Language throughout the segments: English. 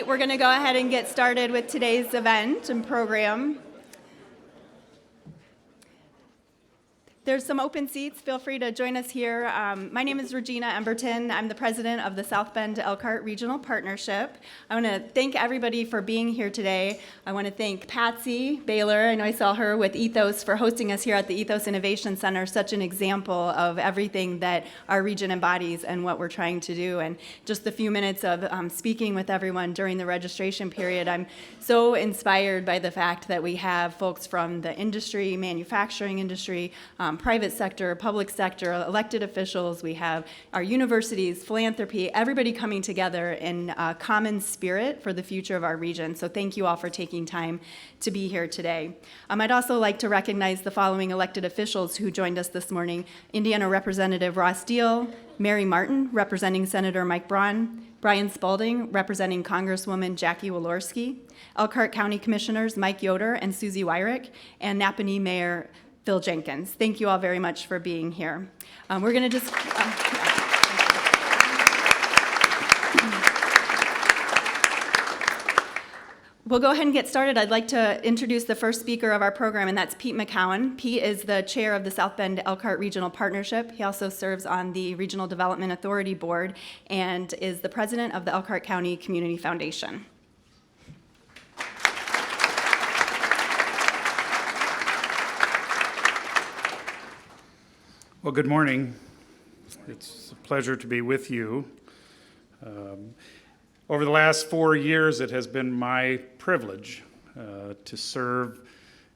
We're going to go ahead and get started with today's event and program. There's some open seats. Feel free to join us here. My name is Regina Emberton. I'm the president of the South Bend-Elkhart Regional Partnership. I want to thank everybody for being here today. I want to thank Patsy Baylor. I know I saw her with Ethos for hosting us here at the Ethos Innovation Center, such an example of everything that our region embodies and what we're trying to do. And just the few minutes of speaking with everyone during the registration period, I'm so inspired by the fact that we have folks from the industry, manufacturing industry, private sector, public sector, elected officials. We have our universities, philanthropy, everybody coming together in a common spirit for the future of our region. So thank you all for taking time to be here today. I'd also like to recognize the following elected officials who joined us this morning: Indiana Representative Ross Deal, Mary Martin, representing Senator Mike Braun, Brian Spalding, representing Congresswoman Jackie Walorski, Elkhart County Commissioners Mike Yoder and Susie Wyrick, and Napanee Mayor Phil Jenkins. Thank you all very much for being here. We're going to just... We'll go ahead and get started. I'd like to introduce the first speaker of our program, and that's Pete McGowan. Pete is the chair of the South Bend-Elkhart Regional Partnership. He also serves on the Regional Development Authority Board and is the president of the Elkhart County Community Foundation. Well, good morning. It's a pleasure to be with you. Over the last 4 years, it has been my privilege to serve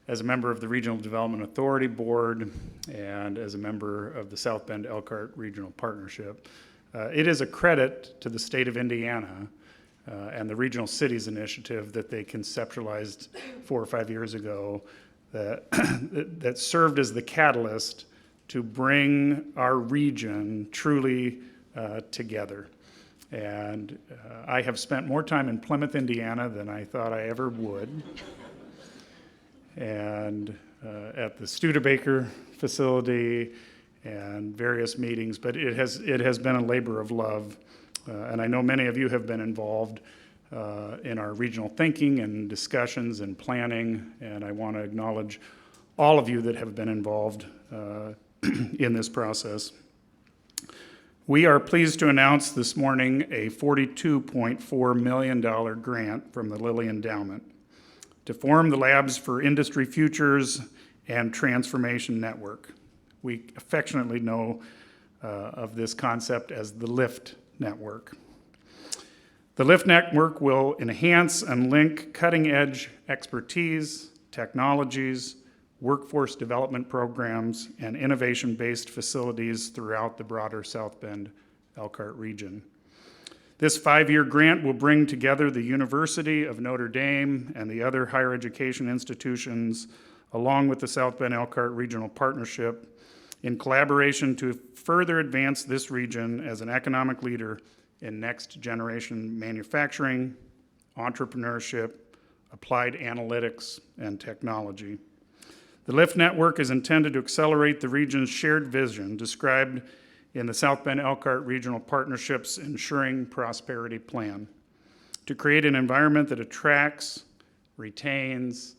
as a member of the Regional Development Authority Board and as a member of the South Bend-Elkhart Regional Partnership. It is a credit to the state of Indiana and the Regional Cities Initiative that they conceptualized 4 or 5 years ago that served as the catalyst to bring our region truly together. And I have spent more time in Plymouth, Indiana than I thought I ever would. And at the Studebaker facility and various meetings, but it has been a labor of love. And I know many of you have been involved in our regional thinking and discussions and planning, and I want to acknowledge all of you that have been involved in this process. We are pleased to announce this morning a $42.4 million grant from the Lilly Endowment to form the Labs for Industry Futures and Transformation Network. We affectionately know of this concept as the LIFT Network. The LIFT Network will enhance and link cutting-edge expertise, technologies, workforce development programs, and innovation-based facilities throughout the broader South Bend-Elkhart region. This 5-year grant will bring together the University of Notre Dame and the other higher education institutions, along with the South Bend-Elkhart Regional Partnership, in collaboration to further advance this region as an economic leader in next-generation manufacturing, entrepreneurship, applied analytics, and technology. The LIFT Network is intended to accelerate the region's shared vision described in the South Bend-Elkhart Regional Partnership's Ensuring Prosperity Plan to create an environment that attracts, retains,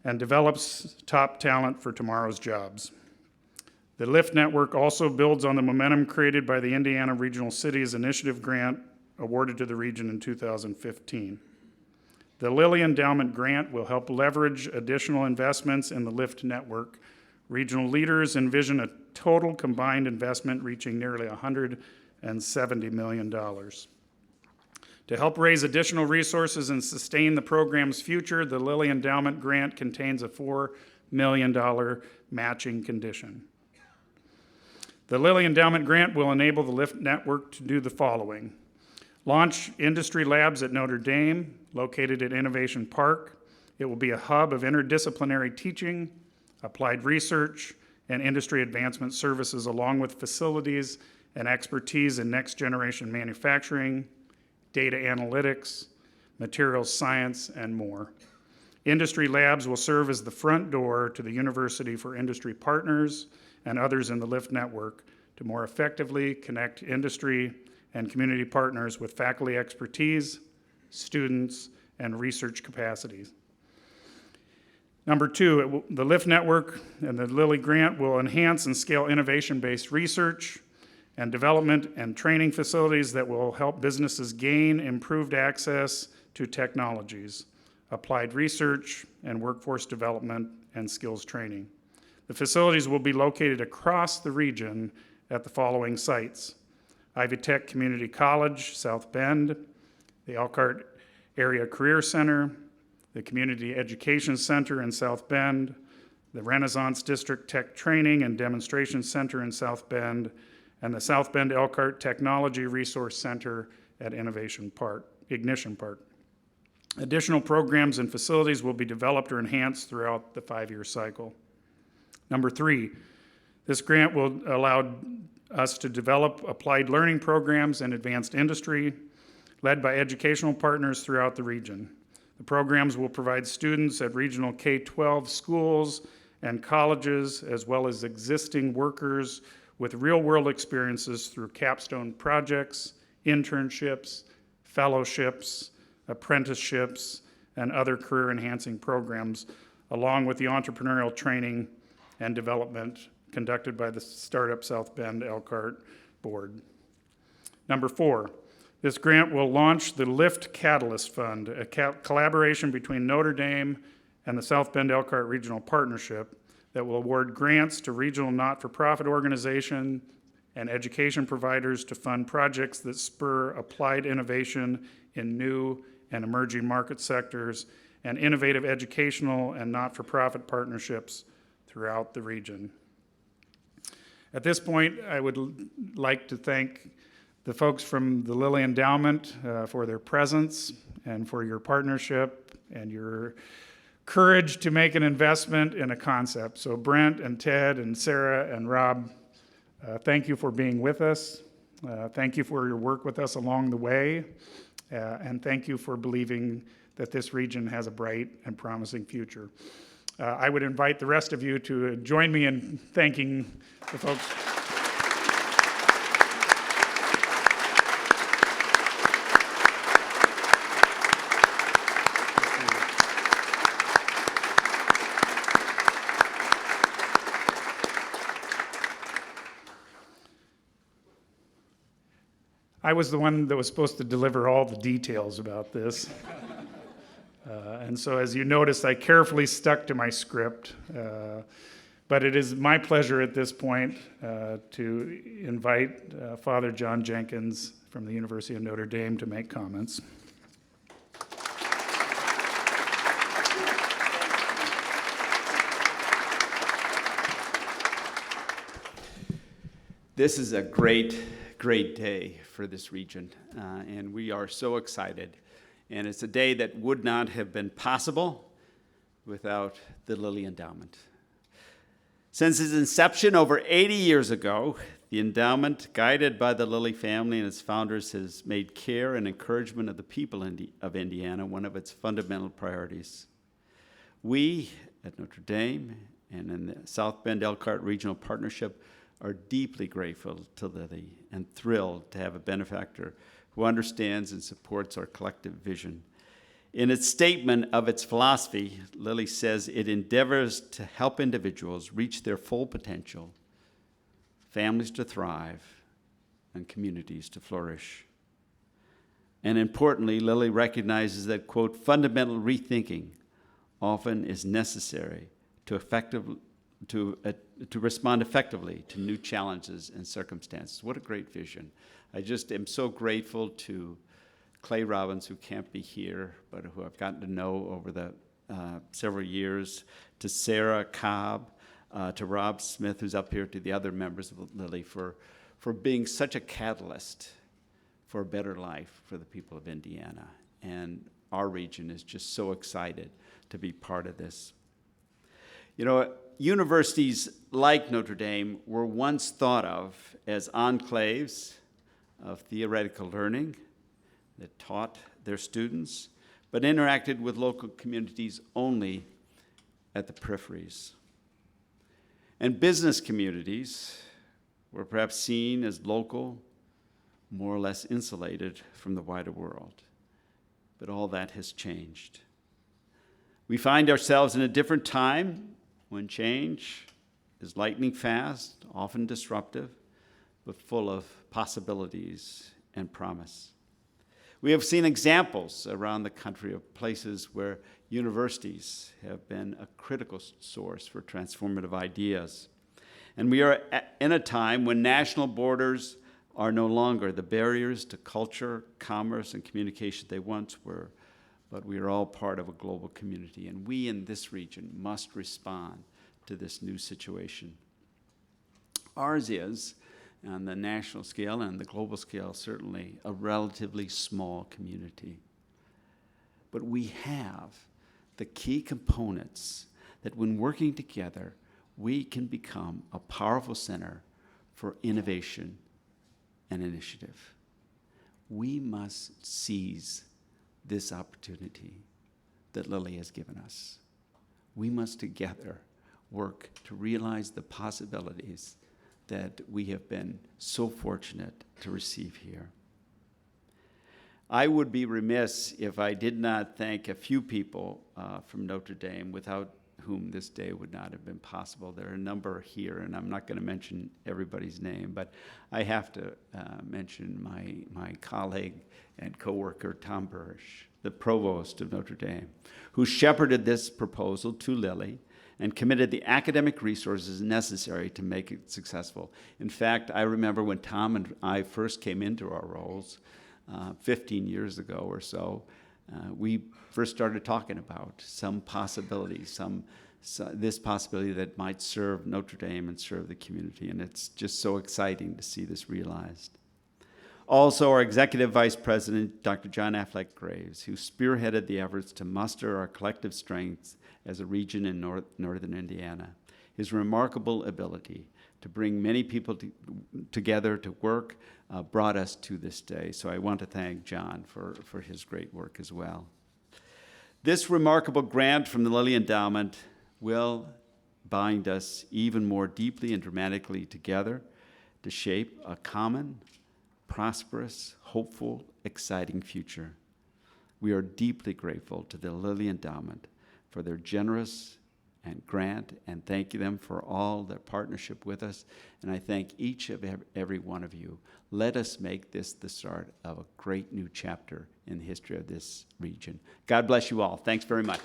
and develops top talent for tomorrow's jobs. The LIFT Network also builds on the momentum created by the Indiana Regional Cities Initiative grant awarded to the region in 2015. The Lilly Endowment grant will help leverage additional investments in the LIFT network. Regional leaders envision a total combined investment reaching nearly $170 million. To help raise additional resources and sustain the program's future, the Lilly Endowment grant contains a $4 million matching condition. The Lilly Endowment grant will enable the LIFT network to do the following: launch industry labs at Notre Dame, located at Innovation Park. It will be a hub of interdisciplinary teaching, applied research, and industry advancement services, along with facilities and expertise in next-generation manufacturing, data analytics, materials science, and more. Industry labs will serve as the front door to the university for industry partners and others in the LIFT network to more effectively connect industry and community partners with faculty expertise, students, and research capacities. Number two, the LIFT network and the Lilly grant will enhance and scale innovation-based research and development and training facilities that will help businesses gain improved access to technologies, applied research, and workforce development and skills training. The facilities will be located across the region at the following sites: Ivy Tech Community College, South Bend, the Elkhart Area Career Center, the Community Education Center in South Bend, the Renaissance District Tech Training and Demonstration Center in South Bend, and the South Bend-Elkhart Technology Resource Center at Ignition Park. Additional programs and facilities will be developed or enhanced throughout the 5-year cycle. Number three, this grant will allow us to develop applied learning programs and advanced industry led by educational partners throughout the region. The programs will provide students at regional K-12 schools and colleges, as well as existing workers with real-world experiences through capstone projects, internships, fellowships, apprenticeships, and other career-enhancing programs, along with the entrepreneurial training and development conducted by the Startup South Bend-Elkhart Board. Number four, this grant will launch the LIFT Catalyst Fund, a collaboration between Notre Dame and the South Bend-Elkhart Regional Partnership that will award grants to regional not-for-profit organizations and education providers to fund projects that spur applied innovation in new and emerging market sectors and innovative educational and not-for-profit partnerships throughout the region. At this point, I would like to thank the folks from the Lilly Endowment for their presence and for your partnership and your courage to make an investment in a concept. So Brent and Ted and Sarah and Rob, thank you for being with us. Thank you for your work with us along the way. And thank you for believing that this region has a bright and promising future. I would invite the rest of you to join me in thanking the folks. I was the one that was supposed to deliver all the details about this. And so as you noticed, I carefully stuck to my script. But it is my pleasure at this point to invite Father John Jenkins from the University of Notre Dame to make comments. This is a great day for this region, and we are so excited. And it's a day that would not have been possible without the Lilly Endowment. Since its inception over 80 years ago, the endowment, guided by the Lilly family and its founders, has made care and encouragement of the people of Indiana one of its fundamental priorities. We at Notre Dame and in the South Bend-Elkhart Regional Partnership are deeply grateful to Lilly and thrilled to have a benefactor who understands and supports our collective vision. In its statement of its philosophy, Lilly says it endeavors to help individuals reach their full potential, families to thrive, and communities to flourish. And importantly, Lilly recognizes that, quote, fundamental rethinking often is necessary to respond effectively to new challenges and circumstances. What a great vision. I just am so grateful to Clay Robbins, who can't be here, but who I've gotten to know over the several years, to Sarah Cobb, to Rob Smith, who's up here, to the other members of Lilly for being such a catalyst for a better life for the people of Indiana. And our region is just so excited to be part of this. You know, universities like Notre Dame were once thought of as enclaves of theoretical learning that taught their students, but interacted with local communities only at the peripheries. And business communities were perhaps seen as local, more or less insulated from the wider world. but all that has changed. We find ourselves in a different time when change is lightning fast, often disruptive, but full of possibilities and promise. We have seen examples around the country of places where universities have been a critical source for transformative ideas. And we are in a time when national borders are no longer the barriers to culture, commerce, and communication they once were, but we are all part of a global community, and we in this region must respond to this new situation. Ours is, on the national scale and the global scale, certainly a relatively small community. But we have the key components that when working together, we can become a powerful center for innovation and initiative. We must seize this opportunity that Lilly has given us. We must together work to realize the possibilities that we have been so fortunate to receive here. I would be remiss if I did not thank a few people from Notre Dame without whom this day would not have been possible. There are a number here, and I'm not going to mention everybody's name, but I have to mention my colleague and coworker, Tom Burrish, the provost of Notre Dame, who shepherded this proposal to Lilly and committed the academic resources necessary to make it successful. In fact, I remember when Tom and I first came into our roles 15 years ago or so, we first started talking about some possibilities, this possibility that might serve Notre Dame and serve the community, and it's just so exciting to see this realized. Also, our Executive Vice President, Dr. John Affleck Graves, who spearheaded the efforts to muster our collective strengths as a region in northern Indiana. His remarkable ability to bring many people together to work brought us to this day. So I want to thank John for his great work as well. This remarkable grant from the Lilly Endowment will bind us even more deeply and dramatically together to shape a common, prosperous, hopeful, exciting future. We are deeply grateful to the Lilly Endowment for their generous and grant, and thank them for all their partnership with us. And I thank each of every one of you. Let us make this the start of a great new chapter in the history of this region. God bless you all. Thanks very much.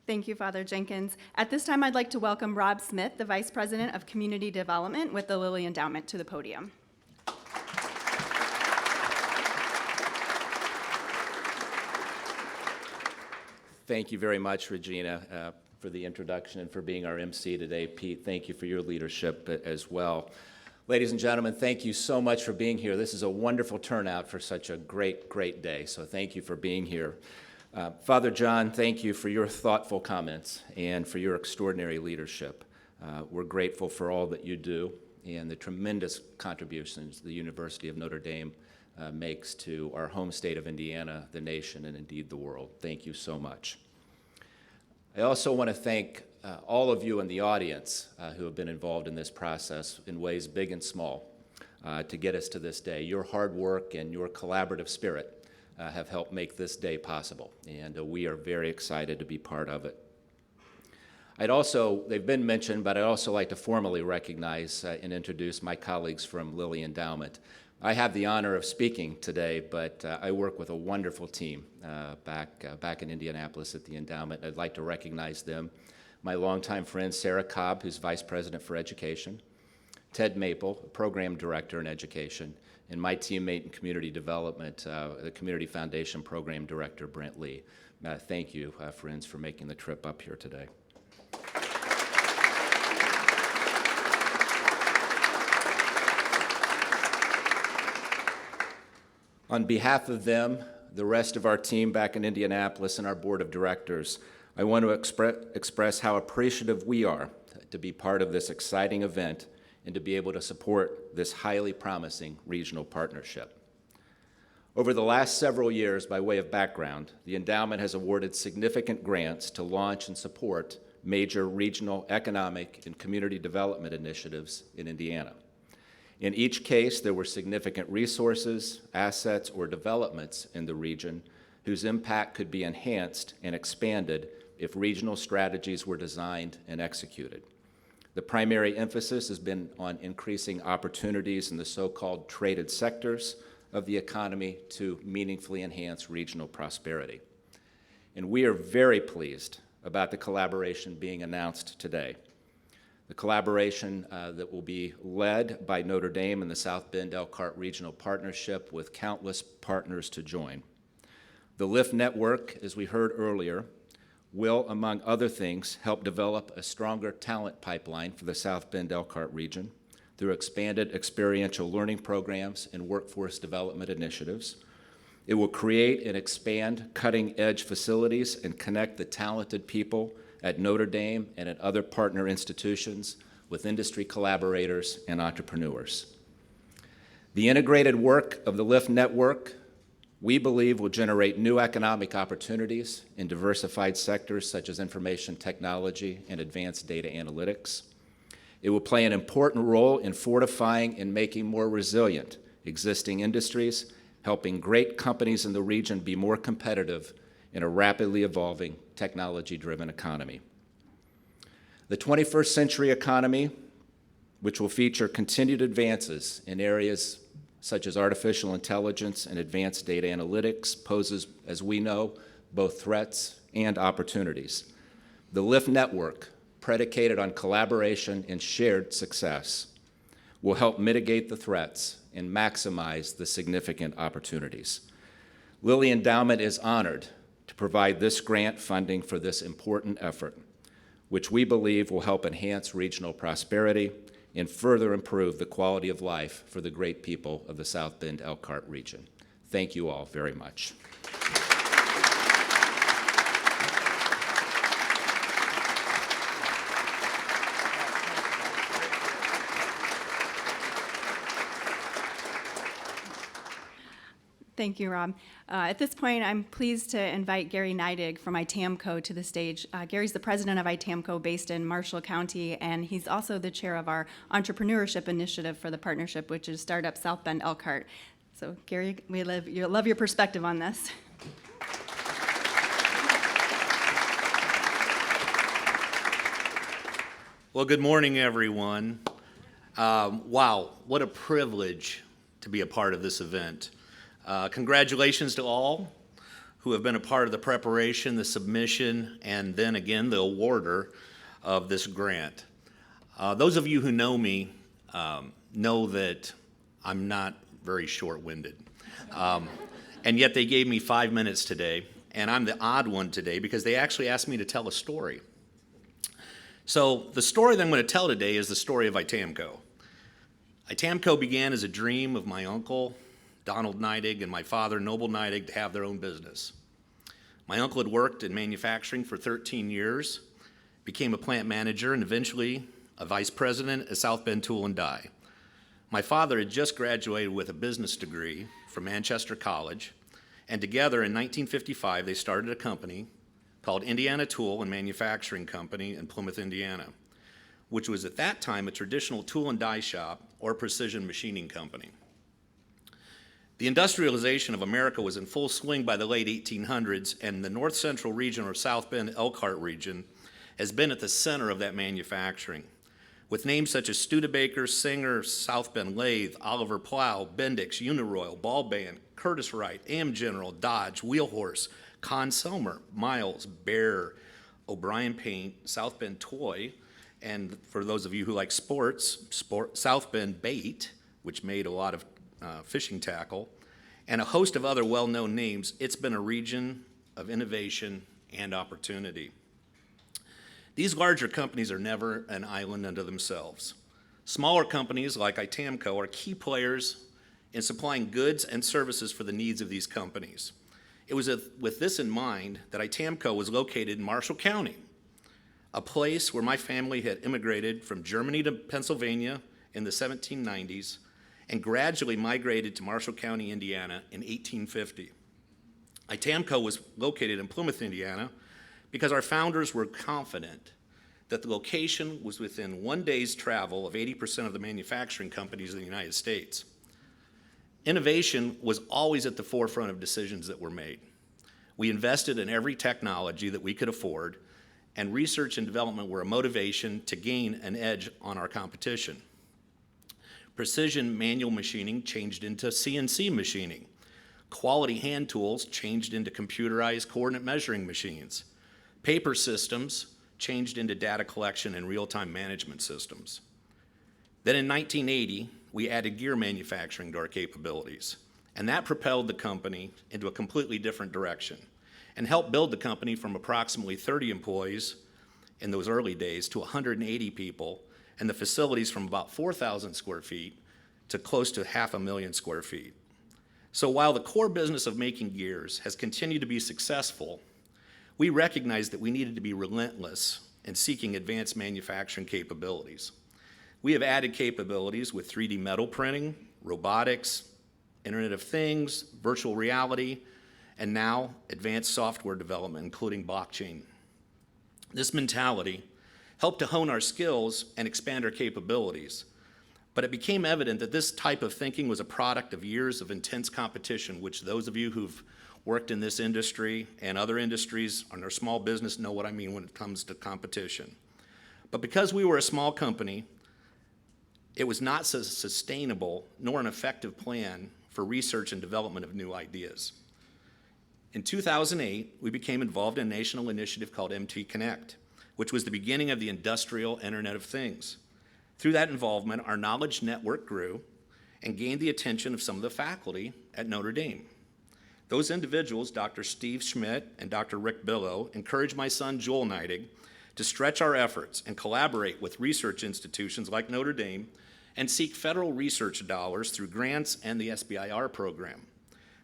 Thank you, Father Jenkins. At this time, I'd like to welcome Rob Smith, the Vice President of Community Development with the Lilly Endowment, to the podium. Thank you very much, Regina, for the introduction and for being our MC today. Pete, thank you for your leadership as well. Ladies and gentlemen, thank you so much for being here. This is a wonderful turnout for such a great day, so thank you for being here. Father John, thank you for your thoughtful comments and for your extraordinary leadership. We're grateful for all that you do and the tremendous contributions the University of Notre Dame makes to our home state of Indiana, the nation, and indeed the world. Thank you so much. I also want to thank all of you in the audience who have been involved in this process in ways big and small to get us to this day. Your hard work and your collaborative spirit have helped make this day possible, and we are very excited to be part of it. They've been mentioned, but I'd also like to formally recognize and introduce my colleagues from Lilly Endowment. I have the honor of speaking today, but I work with a wonderful team back in Indianapolis at the Endowment. I'd like to recognize them. My longtime friend, Sarah Cobb, who's Vice President for Education, Ted Maple, Program Director in Education, and my teammate in Community Development, the Community Foundation Program Director, Brent Lee. Thank you, friends, for making the trip up here today. On behalf of them, the rest of our team back in Indianapolis, and our board of directors, I want to express how appreciative we are to be part of this exciting event and to be able to support this highly promising regional partnership. Over the last several years, by way of background, the endowment has awarded significant grants to launch and support major regional economic and community development initiatives in Indiana. In each case, there were significant resources, assets, or developments in the region whose impact could be enhanced and expanded if regional strategies were designed and executed. The primary emphasis has been on increasing opportunities in the so-called traded sectors of the economy to meaningfully enhance regional prosperity. And we are very pleased about the collaboration being announced today. The collaboration that will be led by Notre Dame and the South Bend-Elkhart Regional Partnership with countless partners to join. The LIFT network, as we heard earlier, will, among other things, help develop a stronger talent pipeline for the South Bend-Elkhart region through expanded experiential learning programs and workforce development initiatives. It will create and expand cutting-edge facilities and connect the talented people at Notre Dame and at other partner institutions with industry collaborators and entrepreneurs. The integrated work of the LIFT network, we believe, will generate new economic opportunities in diversified sectors such as information technology and advanced data analytics. It will play an important role in fortifying and making more resilient existing industries, helping great companies in the region be more competitive in a rapidly evolving technology-driven economy. The 21st century economy, which will feature continued advances in areas such as artificial intelligence and advanced data analytics, poses, as we know, both threats and opportunities. The LIFT network, predicated on collaboration and shared success, will help mitigate the threats and maximize the significant opportunities. Lilly Endowment is honored to provide this grant funding for this important effort, which we believe will help enhance regional prosperity and further improve the quality of life for the great people of the South Bend-Elkhart region. Thank you all very much. Thank you, Rob. At this point, I'm pleased to invite Gary Neidig from ITAMCO to the stage. Gary's the president of ITAMCO based in Marshall County, and he's also the chair of our entrepreneurship initiative for the partnership, which is Startup South Bend-Elkhart. So, Gary, we love your perspective on this. Well, good morning, everyone. Wow, what a privilege to be a part of this event. Congratulations to all who have been a part of the preparation, the submission, and then again the awarder of this grant. Those of you who know me know that I'm not very short-winded. And yet they gave me 5 minutes today, and I'm the odd one today because they actually asked me to tell a story. So the story that I'm going to tell today is the story of ITAMCO. ITAMCO began as a dream of my uncle, Donald Neidig, and my father, Noble Neidig, to have their own business. My uncle had worked in manufacturing for 13 years, became a plant manager, and eventually a vice president at South Bend Tool and Die. My father had just graduated with a business degree from Manchester College, and together in 1955 they started a company called Indiana Tool and Manufacturing Company in Plymouth, Indiana, which was at that time a traditional tool and die shop or precision machining company. The industrialization of America was in full swing by the late 1800s, and the north central region or South Bend-Elkhart region has been at the center of that manufacturing, with names such as Studebaker, Singer, South Bend Lathe, Oliver Plow, Bendix, Uniroyal, Ball Band, Curtiss-Wright, Am General, Dodge, Wheelhorse, Conn-Selmer, Miles, Bear, O'Brien Paint, South Bend Toy, and for those of you who like sports, South Bend Bait, which made a lot of fishing tackle, and a host of other well-known names. It's been a region of innovation and opportunity. These larger companies are never an island unto themselves. Smaller companies like ITAMCO are key players in supplying goods and services for the needs of these companies. It was with this in mind that ITAMCO was located in Marshall County, a place where my family had immigrated from Germany to Pennsylvania in the 1790s and gradually migrated to Marshall County, Indiana in 1850. ITAMCO was located in Plymouth, Indiana, because our founders were confident that the location was within 1 day's travel of 80% of the manufacturing companies in the United States. Innovation was always at the forefront of decisions that were made. We invested in every technology that we could afford, and research and development were a motivation to gain an edge on our competition. Precision manual machining changed into CNC machining. Quality hand tools changed into computerized coordinate measuring machines. Paper systems changed into data collection and real-time management systems. Then in 1980, we added gear manufacturing to our capabilities, and that propelled the company into a completely different direction and helped build the company from approximately 30 employees in those early days to 180 people, and the facilities from about 4,000 square feet to close to 500,000 square feet. So while the core business of making gears has continued to be successful, we recognized that we needed to be relentless in seeking advanced manufacturing capabilities. We have added capabilities with 3D metal printing, robotics, Internet of Things, virtual reality, and now advanced software development, including blockchain. This mentality helped to hone our skills and expand our capabilities, but it became evident that this type of thinking was a product of years of intense competition, which those of you who've worked in this industry and other industries on our small business know what I mean when it comes to competition. But because we were a small company, it was not so sustainable nor an effective plan for research and development of new ideas. In 2008, we became involved in a national initiative called MT Connect, which was the beginning of the industrial Internet of Things. Through that involvement, our knowledge network grew and gained the attention of some of the faculty at Notre Dame. Those individuals, Dr. Steve Schmidt and Dr. Rick Billow, encouraged my son Joel Neidig to stretch our efforts and collaborate with research institutions like Notre Dame and seek federal research dollars through grants and the SBIR program.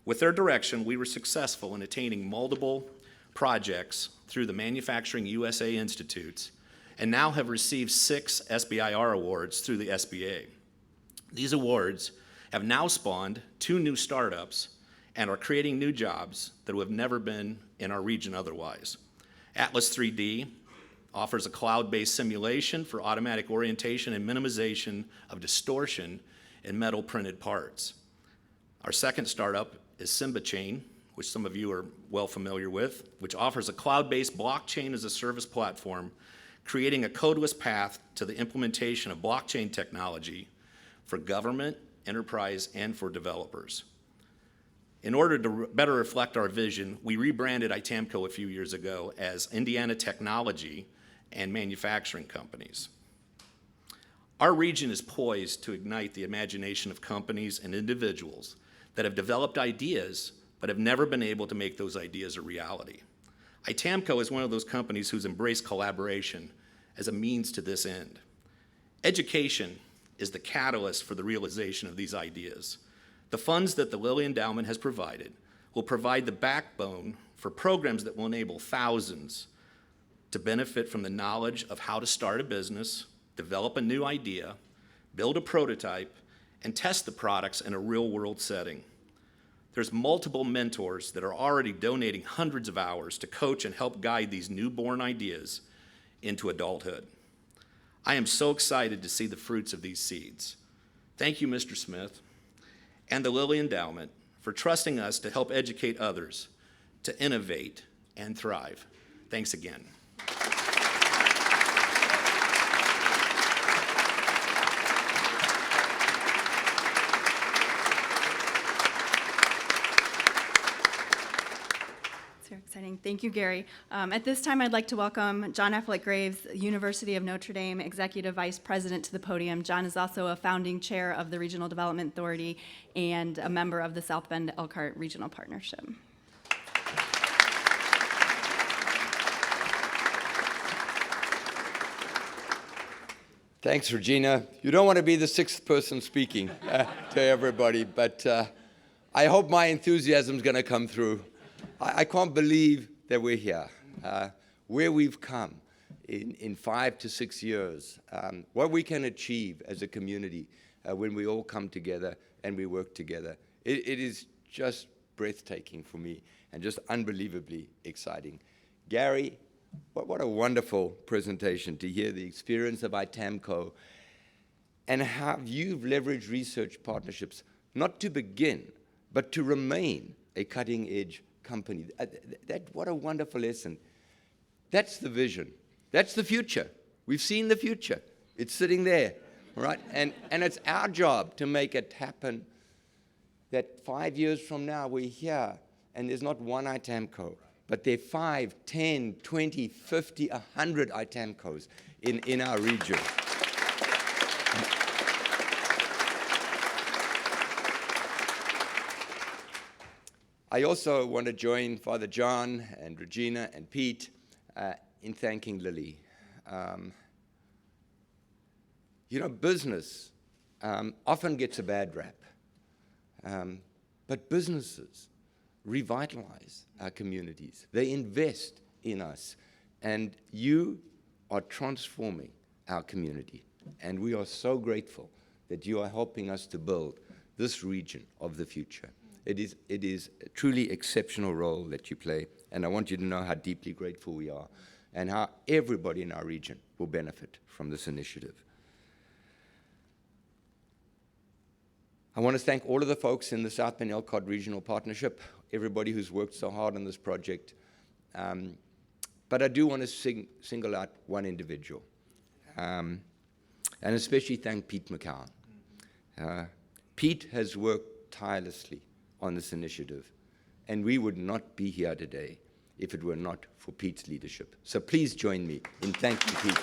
With their direction, we were successful in attaining multiple projects through the Manufacturing USA Institutes and now have received 6 SBIR awards through the SBA. These awards have now spawned 2 new startups and are creating new jobs that would have never been in our region otherwise. Atlas 3D offers a cloud-based simulation for automatic orientation and minimization of distortion in metal printed parts. Our second startup is Simba Chain, which some of you are well familiar with, which offers a cloud-based blockchain as a service platform, creating a codeless path to the implementation of blockchain technology for government, enterprise, and for developers. In order to better reflect our vision, we rebranded ITAMCO a few years ago as Indiana Technology and Manufacturing Companies. Our region is poised to ignite the imagination of companies and individuals that have developed ideas but have never been able to make those ideas a reality. ITAMCO is one of those companies who's embraced collaboration as a means to this end. Education is the catalyst for the realization of these ideas. The funds that the Lilly Endowment has provided will provide the backbone for programs that will enable thousands to benefit from the knowledge of how to start a business, develop a new idea, build a prototype, and test the products in a real-world setting. There's multiple mentors that are already donating hundreds of hours to coach and help guide these newborn ideas into adulthood. I am so excited to see the fruits of these seeds. Thank you, Mr. Smith, and the Lilly Endowment for trusting us to help educate others to innovate and thrive. Thanks again. Very exciting. Thank you, Gary. At this time, I'd like to welcome John Affleck Graves, University of Notre Dame Executive Vice President, to the podium. John is also a founding chair of the Regional Development Authority and a member of the South Bend-Elkhart Regional Partnership. Thanks, Regina. You don't want to be the 6th person speaking to everybody, but I hope my enthusiasm is going to come through. I can't believe that we're here, where we've come in 5 to 6 years, what we can achieve as a community when we all come together and we work together. It is just breathtaking for me and just unbelievably exciting. Gary, What a wonderful presentation to hear the experience of ITAMCO and how you've leveraged research partnerships, not to begin, but to remain a cutting-edge company. What a wonderful lesson. That's the vision. That's the future. We've seen the future. It's sitting there, right? And it's our job to make it happen that 5 years from now we're here and there's not one ITAMCO, but there are 5, 10, 20, 50, 100 ITAMCOs in our region. I also want to join Father John and Regina and Pete in thanking Lilly. Business often gets a bad rap, but businesses revitalize our communities. They invest in us, and you are transforming our community. And we are so grateful that you are helping us to build this region of the future. It is a truly exceptional role that you play, and I want you to know how deeply grateful we are and how everybody in our region will benefit from this initiative. I want to thank all of the folks in the South Bend-Elkhart Regional Partnership, everybody who's worked so hard on this project. But I do want to single out one individual, and especially thank Pete McGowan. Pete has worked tirelessly on this initiative, and we would not be here today if it were not for Pete's leadership. So please join me in thanking Pete.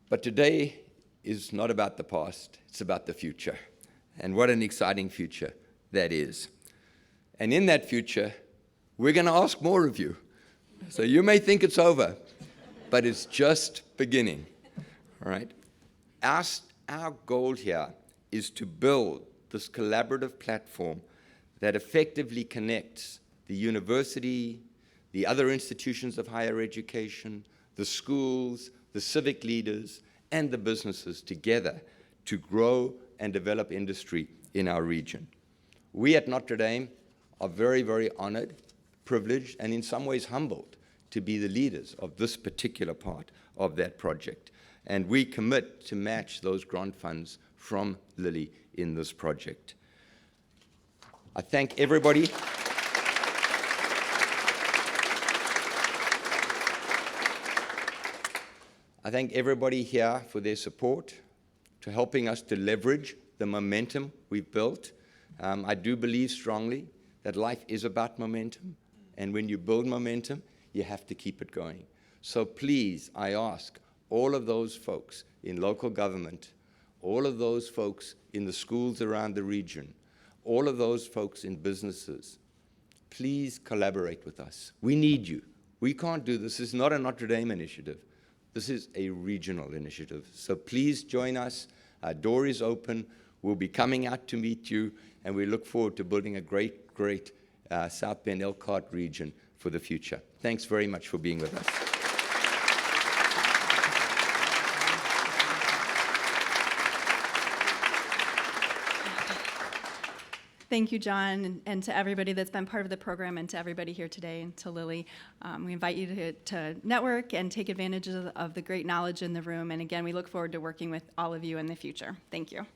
But today is not about the past, it's about the future. And what an exciting future that is. And in that future, we're going to ask more of you. So you may think it's over, but it's just beginning. All right? Our goal here is to build this collaborative platform that effectively connects the university, the other institutions of higher education, the schools, the civic leaders, and the businesses together to grow and develop industry in our region. We at Notre Dame are very, very honored, privileged, and in some ways humbled to be the leaders of this particular part of that project. And we commit to match those grant funds from Lilly in this project. I thank everybody. I thank everybody here for their support, to helping us to leverage the momentum we've built. I do believe strongly that life is about momentum, and when you build momentum, you have to keep it going. So please, I ask all of those folks in local government, all of those folks in the schools around the region, all of those folks in businesses, please collaborate with us. We need you. We can't do this. This is not a Notre Dame initiative. This is a regional initiative. So please join us. Our door is open. We'll be coming out to meet you, and we look forward to building a great, great South Bend-Elkhart region for the future. Thanks very much for being with us. Thank you, John, and to everybody that's been part of the program, and to everybody here today, and to Lilly. We invite you to network and take advantage of the great knowledge in the room. And again, we look forward to working with all of you in the future. Thank you.